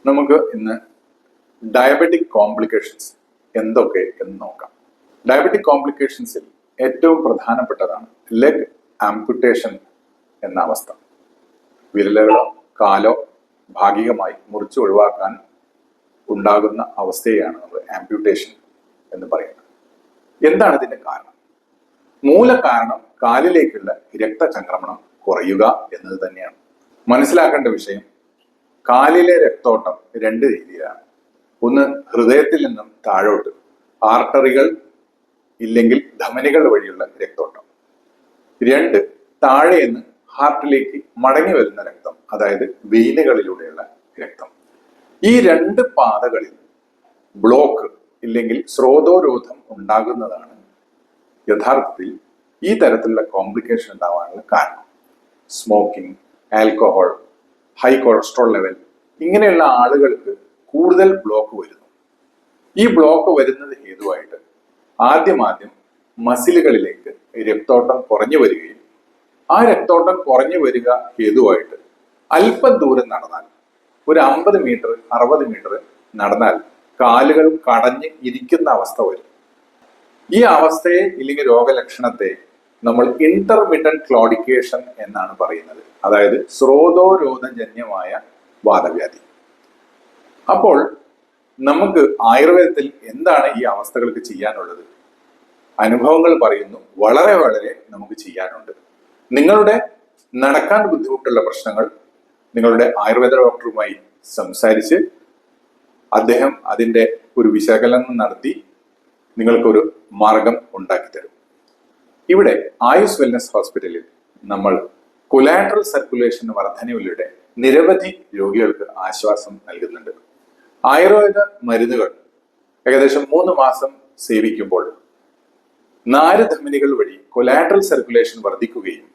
നമുക്ക് ഇന്ന് diabetic complications എന്തൊക്കെ എന്ന് നോക്കാം. ഡയബറ്റിക് കോംപ്ലിക്കേഷൻസിൽ ഏറ്റവും പ്രധാനപ്പെട്ടതാണ് ലെഗ് ആംപുട്ടേഷൻ എന്ന അവസ്ഥ. വിരലുകളോ കാലോ ഭാഗികമായി മുറിച്ച് ഒഴിവാക്കാൻ ഉണ്ടാകുന്ന അവസ്ഥയാണ് നമ്മൾ ആംപ്യൂട്ടേഷൻ എന്ന് പറയുന്നത്. എന്താണ് ഇതിന്റെ കാരണം? മൂല കാരണം കാലിലേക്കുള്ള രക്തചംക്രമണം കുറയുക എന്നത് തന്നെയാണ്. മനസ്സിലാക്കേണ്ട വിഷയം, കാലിലെ രക്തോട്ടം രണ്ട് രീതിയിലാണ്. ഒന്ന് ഹൃദയത്തിൽ നിന്നും താഴോട്ട്, ആർട്ടറികൾ ഇല്ലെങ്കിൽ ധമനികൾ വഴിയുള്ള രക്തോട്ടം. രണ്ട്, താഴെ നിന്ന് ഹാർട്ടിലേക്ക് മടങ്ങി വരുന്ന രക്തം, അതായത് വെയിനുകളിലൂടെയുള്ള രക്തം. ഈ രണ്ട് പാതകളിൽ ബ്ലോക്ക് ഇല്ലെങ്കിൽ സ്രോതോരോധം ഉണ്ടാകുന്നതാണ് യഥാർത്ഥത്തിൽ ഈ തരത്തിലുള്ള കോംപ്ലിക്കേഷൻ ഉണ്ടാവാനുള്ള കാരണം. Smoking, alcohol, high cholesterol level, ഇങ്ങനെയുള്ള ആളുകൾക്ക് കൂടുതൽ ബ്ലോക്ക് വരുന്നു. ഈ ബ്ലോക്ക് വരുന്നത് ഹേതുവായിട്ട് ആദ്യം മസിലുകളിലേക്ക് രക്തോട്ടം കുറഞ്ഞു വരികയും ആ രക്തോട്ടം കുറഞ്ഞു വരിക ഹേതുവായിട്ട് അല്പം ദൂരം നടന്നാൽ, ഒരു 50 മീറ്റർ 60 മീറ്റർ നടന്നാൽ കാലുകൾ കടഞ്ഞ് ഇരിക്കുന്ന അവസ്ഥ വരും. ഈ അവസ്ഥയെ ഇല്ലെങ്കിൽ രോഗലക്ഷണത്തെ നമ്മൾ ഇന്റർമിറ്റന്റ് ക്ലോഡിക്കേഷൻ എന്നാണ് പറയുന്നത്, അതായത് സ്രോതോരോധജന്യമായ വാതവ്യാധി. അപ്പോൾ നമുക്ക് ആയുർവേദത്തിൽ എന്താണ് ഈ അവസ്ഥകൾക്ക് ചെയ്യാനുള്ളത്? അനുഭവങ്ങൾ പറയുന്നു, വളരെ നമുക്ക് ചെയ്യാനുണ്ട്. നിങ്ങളുടെ നടക്കാൻ ബുദ്ധിമുട്ടുള്ള പ്രശ്നങ്ങൾ നിങ്ങളുടെ ആയുർവേദ ഡോക്ടറുമായി സംസാരിച്ച് അദ്ദേഹം അതിൻ്റെ ഒരു വിശകലനം നടത്തി നിങ്ങൾക്കൊരു മാർഗം ഉണ്ടാക്കി തരും. ഇവിടെ ആയുസ് വെൽനസ് ഹോസ്പിറ്റലിൽ നമ്മൾ കൊലാട്രൽ സർക്കുലേഷൻ വർധനയിലൂടെ നിരവധി രോഗികൾക്ക് ആശ്വാസം നൽകുന്നുണ്ട്. ആയുർവേദ മരുന്നുകൾ ഏകദേശം 3 മാസം സേവിക്കുമ്പോൾ നാരുധമനികൾ വഴി കൊലാട്രൽ സർക്കുലേഷൻ വർദ്ധിക്കുകയും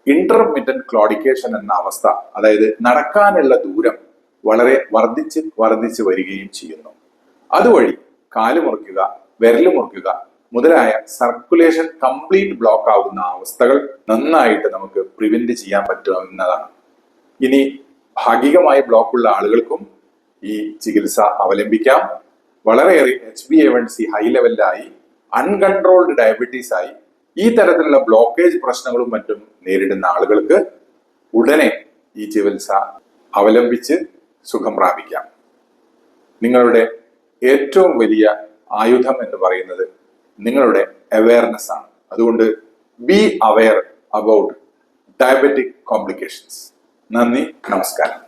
ഇന്റർമിറ്റന്റ് ക്ലോഡിക്കേഷൻ എന്ന അവസ്ഥ, അതായത് നടക്കാനുള്ള ദൂരം വളരെ വർദ്ധിച്ച് വരികയും ചെയ്യുന്നു. അതുവഴി കാല് മുറിക്കുക, വിരല് മുറിക്കുക മുതലായ സർക്കുലേഷൻ കംപ്ലീറ്റ് ബ്ലോക്ക് ആവുന്ന അവസ്ഥകൾ നന്നായിട്ട് നമുക്ക് പ്രിവെന്റ് ചെയ്യാൻ പറ്റുന്നതാണ്. ഇനി ഭാഗികമായി ബ്ലോക്കുള്ള ആളുകൾക്കും ഈ ചികിത്സ അവലംബിക്കാം. വളരെയേറെ HbA1c ഹൈ ലെവലിലായി, അൺകൺട്രോൾഡ് ഡയബറ്റീസ് ആയി, ഈ തരത്തിലുള്ള ബ്ലോക്കേജ് പ്രശ്നങ്ങളും മറ്റും നേരിടുന്ന ആളുകൾക്ക് ഉടനെ ഈ ചികിത്സ അവലംബിച്ച് സുഖം പ്രാപിക്കാം. നിങ്ങളുടെ ഏറ്റവും വലിയ ആയുധം എന്ന് പറയുന്നത് നിങ്ങളുടെ അവയർനെസ് ആണ്. അതുകൊണ്ട് be aware about diabetic complications. നന്ദി, നമസ്കാരം.